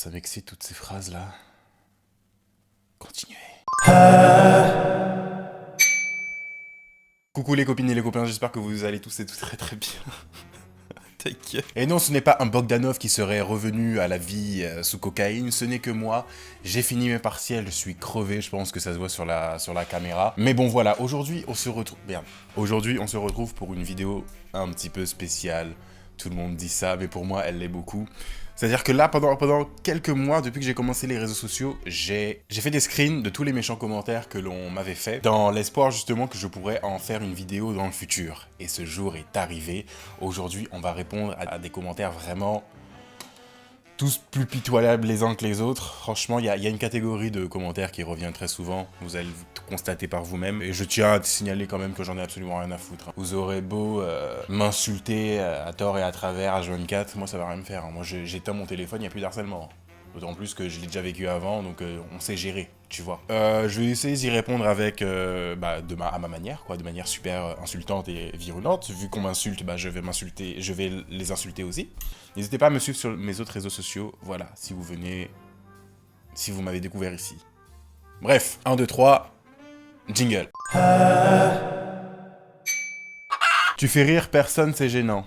ça m'excite toutes ces phrases-là. Continuez. Coucou les copines et les copains, j'espère que vous allez tous et toutes très très bien. Et non, ce n'est pas un Bogdanov qui serait revenu à la vie sous cocaïne, ce n'est que moi. J'ai fini mes partiels, je suis crevé, je pense que ça se voit sur la caméra. Mais bon voilà, aujourd'hui on se retrouve... Merde. Aujourd'hui on se retrouve pour une vidéo un petit peu spéciale. Tout le monde dit ça, mais pour moi elle l'est beaucoup. C'est-à-dire que là, pendant quelques mois, depuis que j'ai commencé les réseaux sociaux, j'ai fait des screens de tous les méchants commentaires que l'on m'avait fait, dans l'espoir justement que je pourrais en faire une vidéo dans le futur. Et ce jour est arrivé. Aujourd'hui, on va répondre à des commentaires vraiment tous plus pitoyables les uns que les autres. Franchement, il y a une catégorie de commentaires qui revient très souvent. Vous allez le constater par vous-même. Et je tiens à te signaler quand même que j'en ai absolument rien à foutre. Vous aurez beau m'insulter à tort et à travers H24, moi ça va rien me faire. Moi j'éteins mon téléphone, il n'y a plus d'harcèlement. D'autant plus que je l'ai déjà vécu avant, donc on sait gérer, tu vois. Je vais essayer d'y répondre avec, à ma manière, quoi, de manière super insultante et virulente. Vu qu'on m'insulte, je vais les insulter aussi. N'hésitez pas à me suivre sur mes autres réseaux sociaux, voilà, si vous m'avez découvert ici. Bref, 1, 2, 3, jingle. Tu fais rire personne, c'est gênant.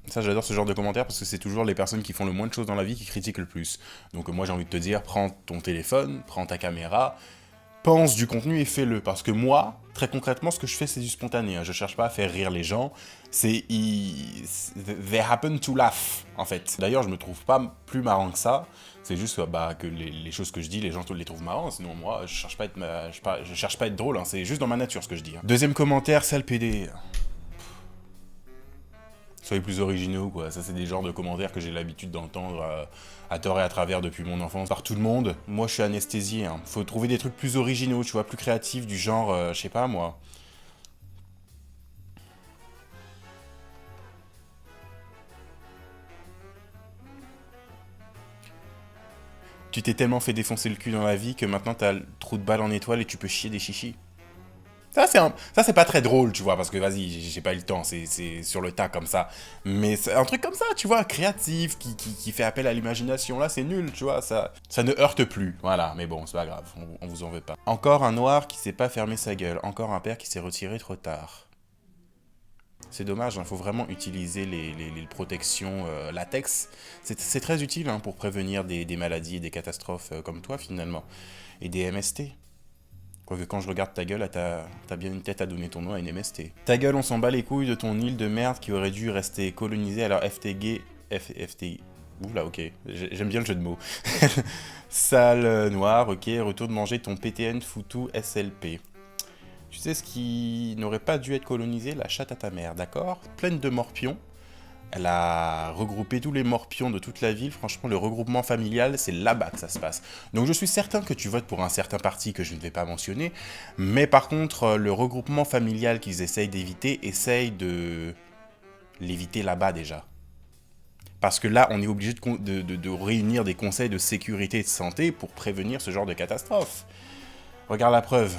Ça, j'adore ce genre de commentaires parce que c'est toujours les personnes qui font le moins de choses dans la vie qui critiquent le plus. Donc moi, j'ai envie de te dire, prends ton téléphone, prends ta caméra, pense du contenu et fais-le. Parce que moi, très concrètement, ce que je fais, c'est du spontané. Je cherche pas à faire rire les gens. They happen to laugh, en fait. D'ailleurs, je me trouve pas plus marrant que ça. C'est juste que les choses que je dis, les gens les trouvent marrants. Sinon, moi, je cherche pas à être drôle. Hein. C'est juste dans ma nature, ce que je dis. Hein. Deuxième commentaire, sale PD. Soyez plus originaux, quoi. Ça, c'est des genres de commentaires que j'ai l'habitude d'entendre à tort et à travers depuis mon enfance par tout le monde. Moi, je suis anesthésié. Hein. Faut trouver des trucs plus originaux, tu vois, plus créatifs, du genre, je sais pas, moi. Tu t'es tellement fait défoncer le cul dans la vie que maintenant t'as le trou de balle en étoile et tu peux chier des chichis. Ça, c'est pas très drôle, tu vois, parce que vas-y, j'ai pas eu le temps, c'est sur le tas comme ça. Mais c'est un truc comme ça, tu vois, créatif, qui fait appel à l'imagination, là, c'est nul, tu vois, ça ne heurte plus. Voilà, mais bon, c'est pas grave, on vous en veut pas. Encore un noir qui sait pas fermer sa gueule, encore un père qui s'est retiré trop tard. C'est dommage, il faut vraiment utiliser les protections latex. C'est très utile hein, pour prévenir des maladies et des catastrophes comme toi, finalement. Et des MST. Quoique quand je regarde ta gueule, t'as bien une tête à donner ton nom à une MST. Ta gueule, on s'en bat les couilles de ton île de merde qui aurait dû rester colonisée, alors FTG... FTI... Oula, ok, j'aime bien le jeu de mots. Sale noir, ok, retourne manger ton PTN foutu SLP. Tu sais ce qui n'aurait pas dû être colonisé? La chatte à ta mère, d'accord? Pleine de morpions. Elle a regroupé tous les morpions de toute la ville. Franchement, le regroupement familial, c'est là-bas que ça se passe. Donc je suis certain que tu votes pour un certain parti que je ne vais pas mentionner. Mais par contre, le regroupement familial qu'ils essayent d'éviter, essayent de l'éviter là-bas déjà. Parce que là, on est obligé de réunir des conseils de sécurité et de santé pour prévenir ce genre de catastrophe. Regarde la preuve.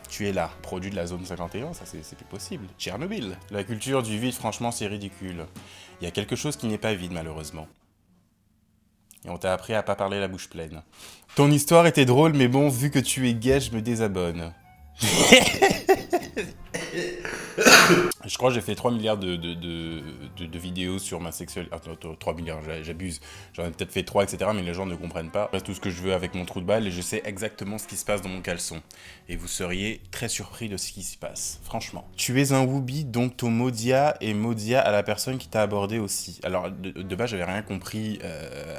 Tu es là, produit de la zone 51, ça c'est plus possible. Tchernobyl. La culture du vide, franchement, c'est ridicule. Il y a quelque chose qui n'est pas vide, malheureusement. Et on t'a appris à pas parler la bouche pleine. Ton histoire était drôle, mais bon, vu que tu es gay, je me désabonne. Je crois que j'ai fait 3 milliards de vidéos sur ma sexualité. Attends, 3 milliards, j'abuse. J'en ai peut-être fait 3, etc. Mais les gens ne comprennent pas. C'est tout ce que je veux avec mon trou de balle et je sais exactement ce qui se passe dans mon caleçon. Et vous seriez très surpris de ce qui se passe. Franchement. Tu es un wooby, donc ton Modia et Modia à la personne qui t'a abordé aussi. Alors, de base, j'avais rien compris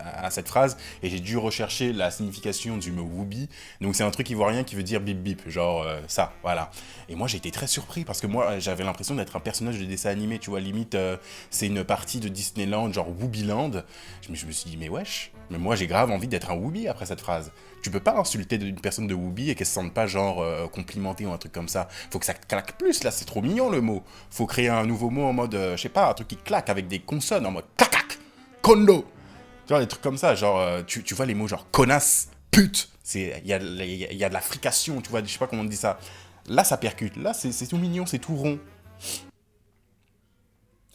à cette phrase et j'ai dû rechercher la signification du mot wooby. Donc, c'est un truc ivoirien qui veut dire bip bip. Genre ça, voilà. Et moi, j'ai été très surpris parce que moi, j'avais l'impression d'être un personnage de dessin animé, tu vois, limite, c'est une partie de Disneyland, genre Woobyland. Je me suis dit, mais wesh, mais moi j'ai grave envie d'être un Wooby après cette phrase. Tu peux pas insulter une personne de Wooby et qu'elle se sente pas genre complimentée ou un truc comme ça. Faut que ça claque plus, là, c'est trop mignon le mot. Faut créer un nouveau mot en mode, je sais pas, un truc qui claque avec des consonnes en mode clac, kondo. Tu vois, des trucs comme ça, genre, tu vois les mots genre connasse, pute. Il y a de la frication, tu vois, je sais pas comment on dit ça. Là, ça percute. Là, c'est tout mignon, c'est tout rond.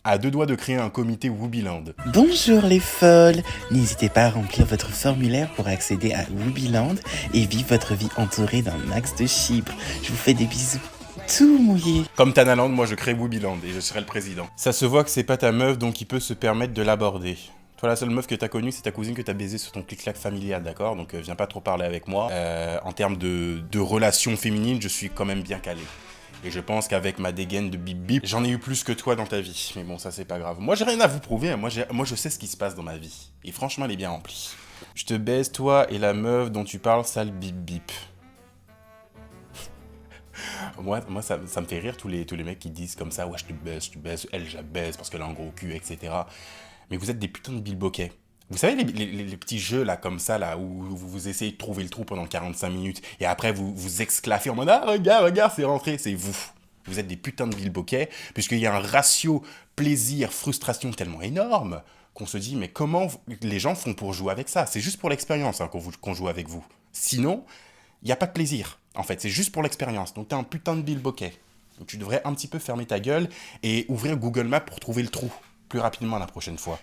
à deux doigts de créer un comité Woobiland. Bonjour les folles! N'hésitez pas à remplir votre formulaire pour accéder à Woobiland et vivre votre vie entourée d'un max de chypre. Je vous fais des bisous tout mouillés. Comme Tanaland, moi je crée Woobiland et je serai le président. Ça se voit que c'est pas ta meuf, donc il peut se permettre de l'aborder. Toi, la seule meuf que t'as connue, c'est ta cousine que t'as baisée sur ton clic-clac familial, d'accord? Donc viens pas trop parler avec moi. En termes de relations féminines, je suis quand même bien calé. Et je pense qu'avec ma dégaine de bip bip, j'en ai eu plus que toi dans ta vie. Mais bon, ça c'est pas grave. Moi j'ai rien à vous prouver, moi je sais ce qui se passe dans ma vie. Et franchement, elle est bien remplie. Je te baise toi et la meuf dont tu parles, sale bip bip. Moi ça me fait rire tous les mecs qui disent comme ça, ouais je te baise, elle je la baise parce qu'elle a un gros cul, etc. Mais vous êtes des putains de bilboquets. Vous savez les petits jeux là comme ça là où vous essayez de trouver le trou pendant 45 minutes et après vous exclaffez en mode ah regarde c'est rentré, c'est vous. Vous êtes des putains de bilboquets puisqu'il y a un ratio plaisir-frustration tellement énorme qu'on se dit mais comment les gens font pour jouer avec ça? C'est juste pour l'expérience hein, qu'on joue avec vous. Sinon, il n'y a pas de plaisir. En fait, c'est juste pour l'expérience. Donc t'es un putain de bilboquet. Donc tu devrais un petit peu fermer ta gueule et ouvrir Google Maps pour trouver le trou plus rapidement la prochaine fois.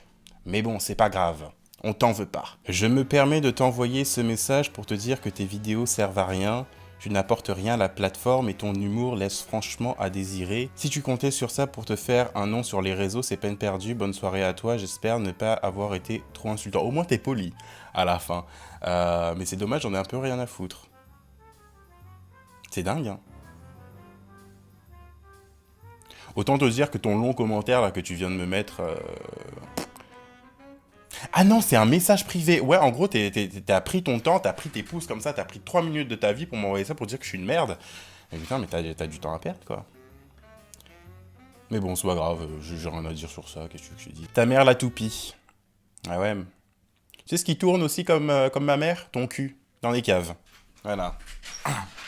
Mais bon, c'est pas grave. On t'en veut pas. Je me permets de t'envoyer ce message pour te dire que tes vidéos servent à rien. Tu n'apportes rien à la plateforme et ton humour laisse franchement à désirer. Si tu comptais sur ça pour te faire un nom sur les réseaux, c'est peine perdue. Bonne soirée à toi. J'espère ne pas avoir été trop insultant. Au moins t'es poli à la fin. Mais c'est dommage, j'en ai un peu rien à foutre. C'est dingue, hein. Autant te dire que ton long commentaire là que tu viens de me mettre... Ah non, c'est un message privé. Ouais, en gros, t'as pris ton temps, t'as pris tes pouces comme ça, t'as pris 3 minutes de ta vie pour m'envoyer ça pour dire que je suis une merde. Et putain, mais t'as du temps à perdre, quoi. Mais bon, c'est pas grave, j'ai rien à dire sur ça, qu'est-ce que je dis. Ta mère la toupie. Ah ouais. Tu sais ce qui tourne aussi comme ma mère? Ton cul, dans les caves. Voilà.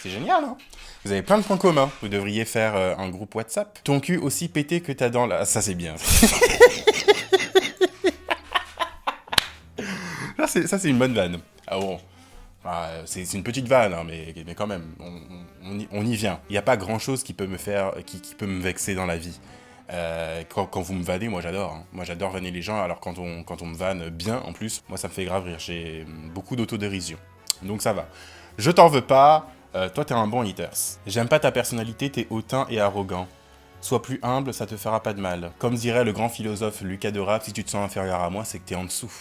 C'est génial, hein? Vous avez plein de points communs. Vous devriez faire un groupe WhatsApp. Ton cul aussi pété que ta dent là. Ça, c'est bien. Ça, c'est une bonne vanne. Ah bon. C'est une petite vanne, hein, mais quand même, on y vient. Il n'y a pas grand-chose qui peut me faire, qui peut me vexer dans la vie. Quand vous me vannez, moi j'adore. Hein. Moi j'adore vanner les gens, alors quand on me vanne bien, en plus, moi ça me fait grave rire. J'ai beaucoup d'autodérision. Donc ça va. Je t'en veux pas. Toi t'es un bon haters. J'aime pas ta personnalité, t'es hautain et arrogant. Sois plus humble, ça te fera pas de mal. Comme dirait le grand philosophe Lucas de Rap, si tu te sens inférieur à moi, c'est que t'es en dessous.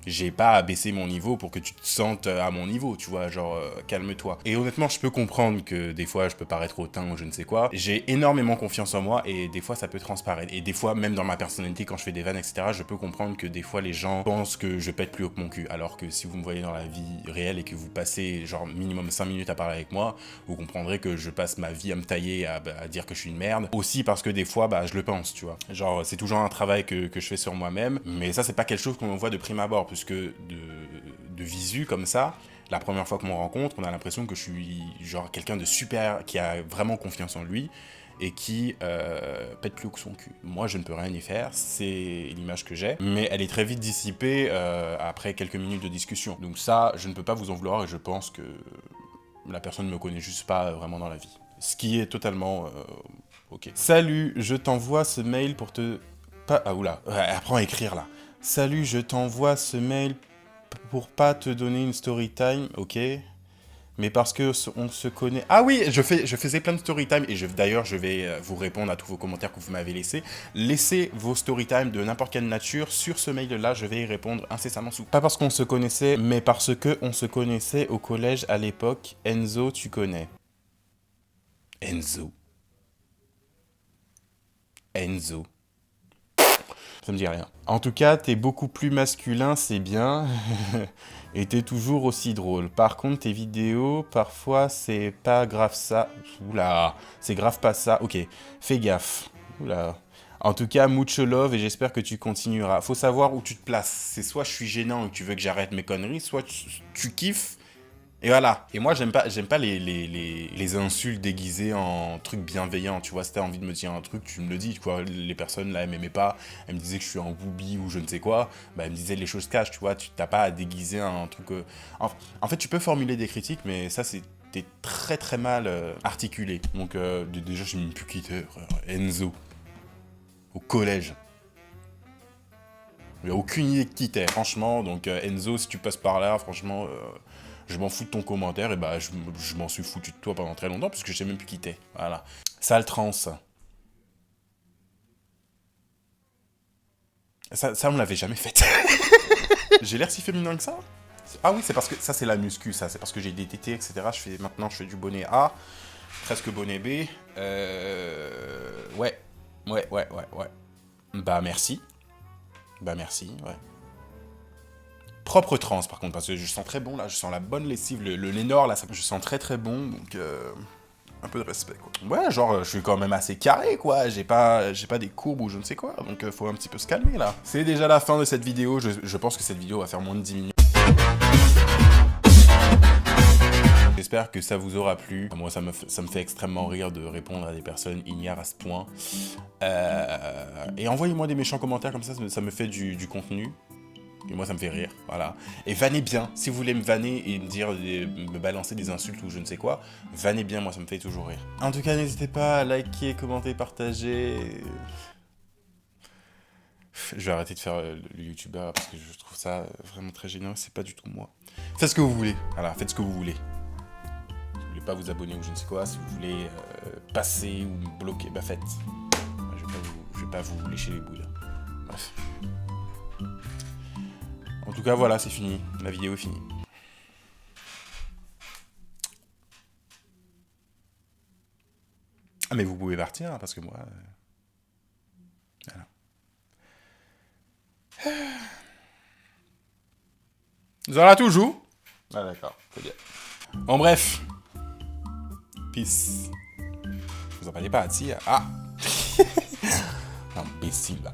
J'ai pas à baisser mon niveau pour que tu te sentes à mon niveau, tu vois, genre calme-toi. Et honnêtement, je peux comprendre que des fois je peux paraître hautain ou je ne sais quoi. J'ai énormément confiance en moi et des fois ça peut transparaître. Et des fois, même dans ma personnalité, quand je fais des vannes, etc., je peux comprendre que des fois les gens pensent que je pète plus haut que mon cul. Alors que si vous me voyez dans la vie réelle et que vous passez genre minimum 5 minutes à parler avec moi, vous comprendrez que je passe ma vie à me tailler, à dire que je suis une merde. Aussi parce que des fois, je le pense, tu vois. Genre, c'est toujours un travail que je fais sur moi-même. Mais ça, c'est pas quelque chose qu'on voit de prime abord. Puisque de visu comme ça, la première fois qu'on me rencontre, on a l'impression que je suis genre quelqu'un de super, qui a vraiment confiance en lui et qui pète plus haut que son cul. Moi, je ne peux rien y faire, c'est l'image que j'ai, mais elle est très vite dissipée après quelques minutes de discussion. Donc ça, je ne peux pas vous en vouloir et je pense que la personne ne me connaît juste pas vraiment dans la vie. Ce qui est totalement ok. Salut, je t'envoie ce mail pour te... Ah oula, apprends à écrire là. Salut, je t'envoie ce mail pour pas te donner une story time, ok? Mais parce que on se connaît... Ah oui, je faisais plein de story time et d'ailleurs je vais vous répondre à tous vos commentaires que vous m'avez laissés. Laissez vos story time de n'importe quelle nature sur ce mail-là, je vais y répondre incessamment sous. Pas parce qu'on se connaissait, mais parce que on se connaissait au collège à l'époque. Enzo, tu connais. Enzo. Ça me dit rien. En tout cas, t'es beaucoup plus masculin, c'est bien. Et t'es toujours aussi drôle. Par contre, tes vidéos, parfois, c'est pas grave ça. Oula, c'est grave pas ça. Ok, fais gaffe. Oula. En tout cas, mucho love et j'espère que tu continueras. Faut savoir où tu te places. C'est soit je suis gênant et tu veux que j'arrête mes conneries, soit tu kiffes. Et voilà. Et moi, j'aime pas les insultes déguisées en trucs bienveillants. Tu vois, si t'as envie de me dire un truc, tu me le dis. Quoi. Les personnes, là, elles m'aimaient pas. Elles me disaient que je suis un booby ou je ne sais quoi. Elles me disaient les choses cachent, tu vois. Tu t'as pas à déguiser un truc... En fait, tu peux formuler des critiques, mais ça, t'es très très mal articulé. Donc, déjà, je suis une plus quitter, Enzo. au collège. Il n'y a aucune idée de qui t'es, franchement. Donc Enzo, si tu passes par là, franchement, je m'en fous de ton commentaire. Et bah, je m'en suis foutu de toi pendant très longtemps, parce que je sais même plus qui t'es. Voilà. Sale trans. Ça, on me l'avait jamais fait. J'ai l'air si féminin que ça? Ah oui, c'est parce que ça, c'est la muscu, ça. C'est parce que j'ai des tétés, etc. Maintenant, je fais du bonnet A, presque bonnet B. Ouais. Bah, merci. Ouais. Propre trans, par contre, parce que je sens très bon, là. Je sens la bonne lessive, le Lénor, là, je sens très très bon, donc... Un peu de respect, quoi. Ouais, genre, je suis quand même assez carré, quoi. J'ai pas des courbes ou je ne sais quoi, donc faut un petit peu se calmer, là. C'est déjà la fin de cette vidéo. Je pense que cette vidéo va faire moins de 10 minutes. J'espère que ça vous aura plu. Moi, ça me fait extrêmement rire de répondre à des personnes ignares à ce point. Et envoyez-moi des méchants commentaires comme ça me fait du contenu. Et moi, ça me fait rire, voilà. Et vannez bien. Si vous voulez me vanner et me balancer des insultes ou je ne sais quoi, vannez bien, moi, ça me fait toujours rire. En tout cas, n'hésitez pas à liker, commenter, partager. Je vais arrêter de faire le youtubeur parce que je trouve ça vraiment très génial. C'est pas du tout moi. Faites ce que vous voulez. Voilà, faites ce que vous voulez. Si vous voulez pas vous abonner ou je ne sais quoi, si vous voulez passer ou me bloquer, bah faites. Je vais pas vous lécher les bouilles. Bref. En tout cas, voilà, c'est fini. La vidéo est finie. Ah, mais vous pouvez partir, hein, parce que moi... Voilà. Zola toujours. Ah, d'accord, c'est bien. En bref. Peace. Vous en parlez pas, Tia. Ah. Imbécile, là.